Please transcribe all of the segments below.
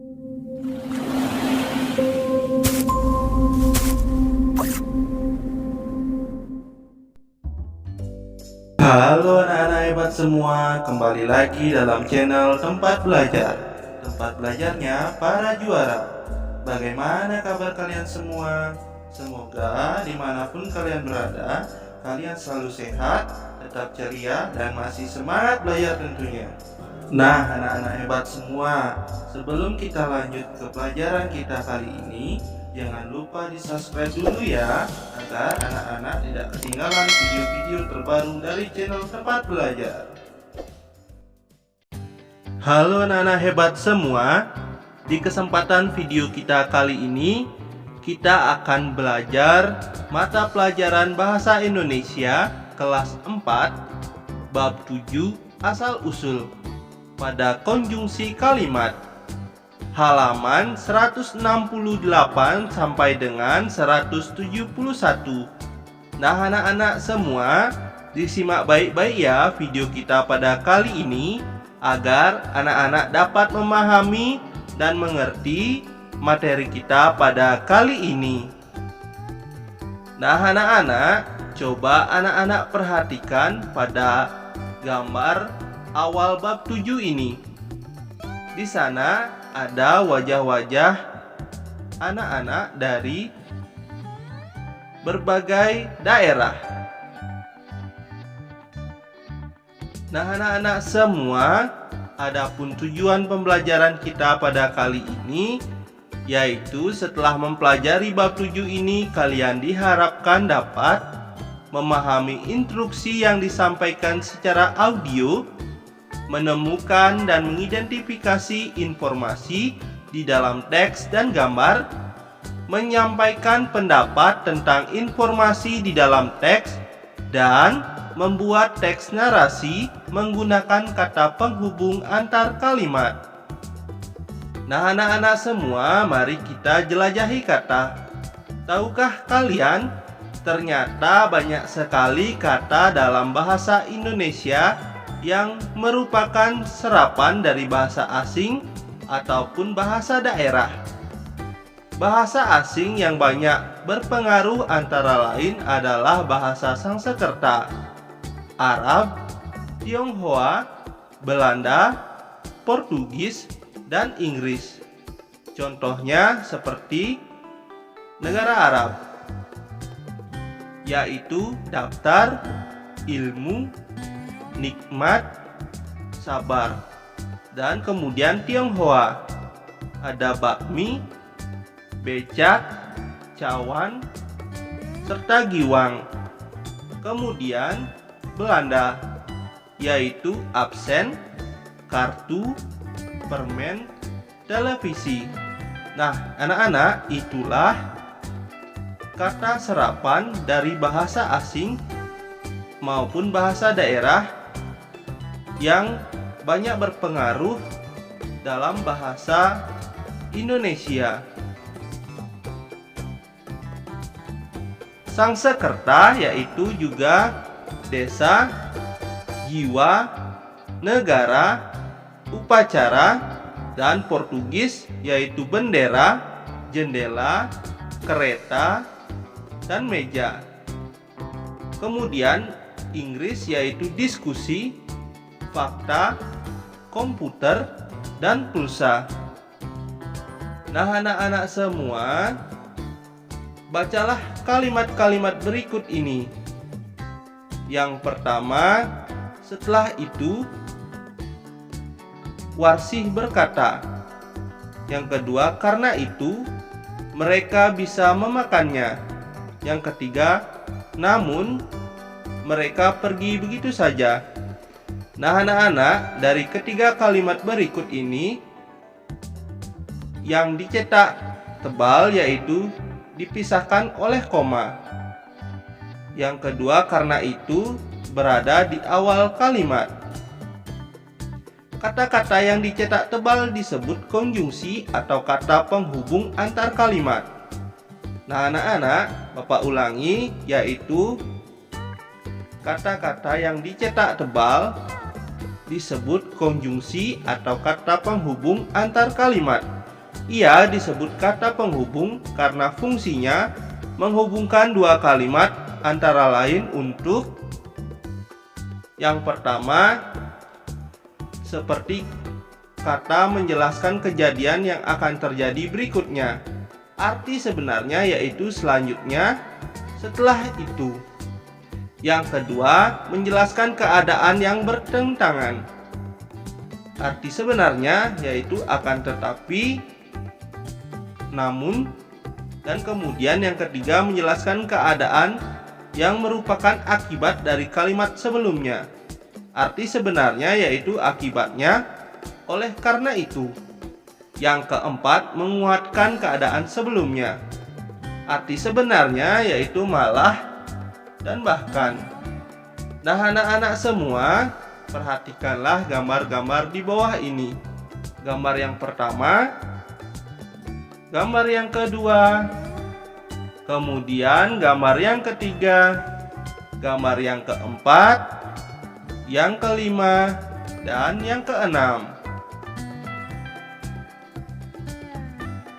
Halo anak-anak hebat semua, kembali lagi dalam channel Tempat Belajar. Tempat belajarnya para juara. Bagaimana kabar kalian semua? Semoga dimanapun kalian berada, kalian selalu sehat, tetap ceria, dan masih semangat belajar tentunya. Nah anak-anak hebat semua, sebelum kita lanjut ke pelajaran kita kali ini, jangan lupa di subscribe dulu ya, agar anak-anak tidak ketinggalan video-video terbaru dari channel Tempat Belajar. Halo anak-anak hebat semua, di kesempatan video kita kali ini kita akan belajar mata pelajaran Bahasa Indonesia kelas 4 bab 7 asal-usul pada konjungsi kalimat, halaman 168 sampai dengan 171. Nah anak-anak semua, disimak baik-baik ya video kita pada kali ini, agar anak-anak dapat memahami dan mengerti materi kita pada kali ini. Nah anak-anak, coba anak-anak perhatikan pada gambar awal bab 7 ini. Di sana ada wajah-wajah anak-anak dari berbagai daerah. Nah anak-anak semua, adapun tujuan pembelajaran kita pada kali ini, yaitu setelah mempelajari bab 7 ini, kalian diharapkan dapat memahami instruksi yang disampaikan secara audio, menemukan dan mengidentifikasi informasi di dalam teks dan gambar, menyampaikan pendapat tentang informasi di dalam teks, dan membuat teks narasi menggunakan kata penghubung antar kalimat. Nah anak-anak semua, mari kita jelajahi kata. Tahukah kalian, ternyata banyak sekali kata dalam bahasa Indonesia yang merupakan serapan dari bahasa asing ataupun bahasa daerah. Bahasa asing yang banyak berpengaruh antara lain adalah bahasa Sanskerta, Arab, Tionghoa, Belanda, Portugis, dan Inggris. Contohnya seperti negara Arab, yaitu daftar, ilmu, nikmat, sabar. Dan kemudian Tionghoa, ada bakmi, becak, cawan, serta giwang. Kemudian Belanda, yaitu absen, kartu, permen, televisi. Nah anak-anak, itulah kata serapan dari bahasa asing maupun bahasa daerah yang banyak berpengaruh dalam bahasa Indonesia. Sanskerta yaitu juga desa, jiwa, negara, upacara, dan Portugis yaitu bendera, jendela, kereta, dan meja. Kemudian Inggris yaitu diskusi, fakta, komputer, dan pulsa. Nah anak-anak semua, bacalah kalimat-kalimat berikut ini. Yang pertama, setelah itu Warsih berkata. Yang kedua, karena itu mereka bisa memakannya. Yang ketiga, namun mereka pergi begitu saja. Nah anak-anak, dari ketiga kalimat berikut ini, yang dicetak tebal yaitu dipisahkan oleh koma. Yang kedua, karena itu berada di awal kalimat. Kata-kata yang dicetak tebal disebut konjungsi atau kata penghubung antar kalimat. Nah anak-anak, Bapak ulangi, yaitu kata-kata yang dicetak tebal disebut konjungsi atau kata penghubung antar kalimat. Ia disebut kata penghubung karena fungsinya menghubungkan dua kalimat, antara lain untuk yang pertama, seperti kata menjelaskan kejadian yang akan terjadi berikutnya. Arti sebenarnya yaitu selanjutnya, setelah itu. Yang kedua, menjelaskan keadaan yang bertentangan. Arti sebenarnya yaitu akan tetapi, namun, dan kemudian yang ketiga menjelaskan keadaan yang merupakan akibat dari kalimat sebelumnya. Arti sebenarnya yaitu akibatnya, oleh karena itu. Yang keempat, menguatkan keadaan sebelumnya. Arti sebenarnya yaitu malah dan bahkan. Nah, anak-anak semua, perhatikanlah gambar-gambar di bawah ini. Gambar yang pertama, gambar yang kedua, kemudian gambar yang ketiga, gambar yang keempat, yang kelima, dan yang keenam.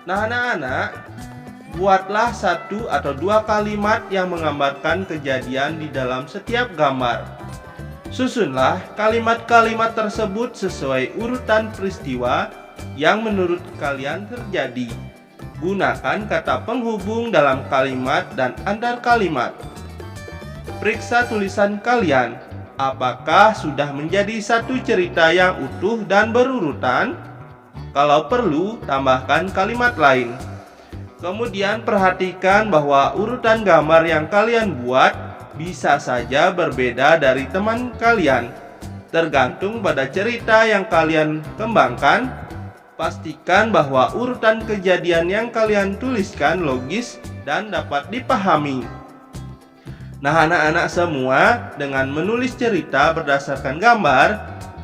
Nah, anak-anak, buatlah satu atau dua kalimat yang menggambarkan kejadian di dalam setiap gambar. Susunlah kalimat-kalimat tersebut sesuai urutan peristiwa yang menurut kalian terjadi. Gunakan kata penghubung dalam kalimat dan antar kalimat. Periksa tulisan kalian. Apakah sudah menjadi satu cerita yang utuh dan berurutan? Kalau perlu, tambahkan kalimat lain. Kemudian perhatikan bahwa urutan gambar yang kalian buat bisa saja berbeda dari teman kalian. Tergantung pada cerita yang kalian kembangkan. Pastikan bahwa urutan kejadian yang kalian tuliskan logis dan dapat dipahami. Nah, anak-anak semua, dengan menulis cerita berdasarkan gambar,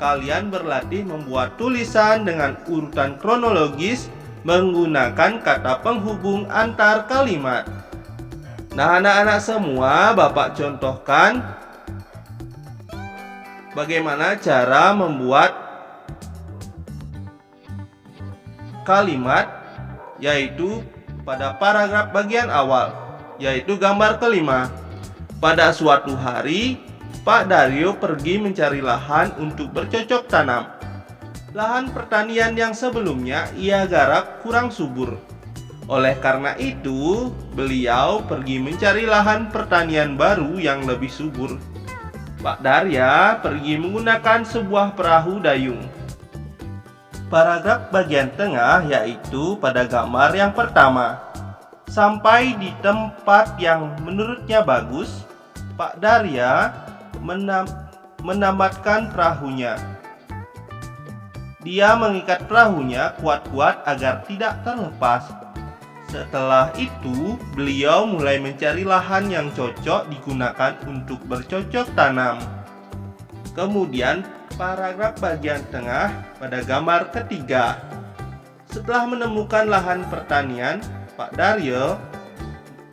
kalian berlatih membuat tulisan dengan urutan kronologis menggunakan kata penghubung antar kalimat. Nah, anak-anak semua, Bapak contohkan bagaimana cara membuat kalimat, yaitu pada paragraf bagian awal, yaitu gambar kelima. Pada suatu hari, Pak Daryo pergi mencari lahan untuk bercocok tanam. Lahan pertanian yang sebelumnya ia garap kurang subur. Oleh karena itu, beliau pergi mencari lahan pertanian baru yang lebih subur. Pak Darya pergi menggunakan sebuah perahu dayung. Paragraf bagian tengah yaitu pada gambar yang pertama. Sampai di tempat yang menurutnya bagus, Pak Darya menambatkan perahunya. Dia mengikat perahunya kuat-kuat agar tidak terlepas. Setelah itu, beliau mulai mencari lahan yang cocok digunakan untuk bercocok tanam. Kemudian, paragraf bagian tengah pada gambar ketiga. Setelah menemukan lahan pertanian, Pak Daryo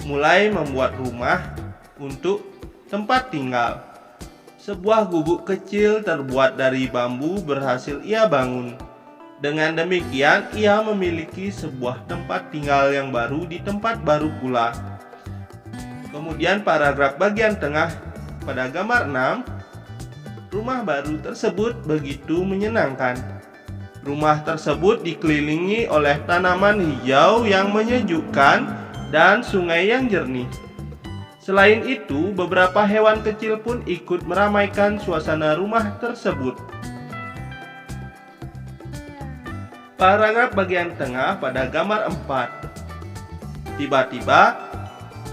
mulai membuat rumah untuk tempat tinggal. Sebuah gubuk kecil terbuat dari bambu berhasil ia bangun. Dengan demikian, ia memiliki sebuah tempat tinggal yang baru di tempat baru pula. Kemudian paragraf bagian tengah pada gambar 6, rumah baru tersebut begitu menyenangkan. Rumah tersebut dikelilingi oleh tanaman hijau yang menyejukkan dan sungai yang jernih. Selain itu, beberapa hewan kecil pun ikut meramaikan suasana rumah tersebut. Paragraf bagian tengah pada gambar 4. Tiba-tiba,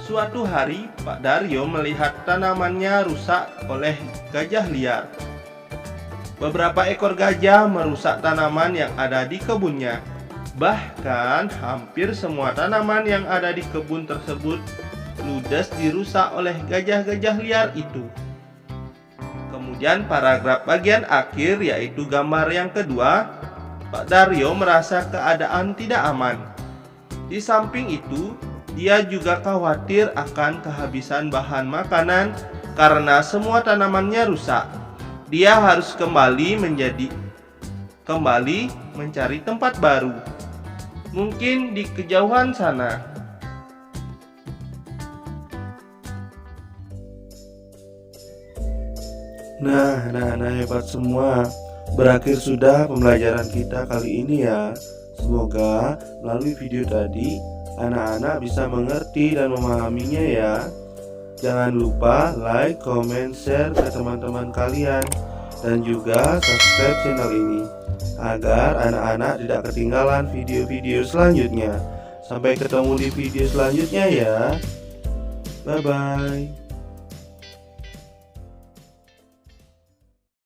suatu hari Pak Daryo melihat tanamannya rusak oleh gajah liar. Beberapa ekor gajah merusak tanaman yang ada di kebunnya. Bahkan hampir semua tanaman yang ada di kebun tersebut ludes dirusak oleh gajah-gajah liar itu. Kemudian paragraf bagian akhir yaitu gambar yang kedua, Pak Daryo merasa keadaan tidak aman. Di samping itu, dia juga khawatir akan kehabisan bahan makanan karena semua tanamannya rusak. Dia harus kembali mencari tempat baru. mungkin di kejauhan sana. Nah, anak-anak hebat semua, berakhir sudah pembelajaran kita kali ini ya. Semoga melalui video tadi anak-anak bisa mengerti dan memahaminya ya. Jangan lupa like, comment, share ke teman-teman kalian, dan juga subscribe channel ini agar anak-anak tidak ketinggalan video-video selanjutnya. Sampai ketemu di video selanjutnya ya. Bye-bye.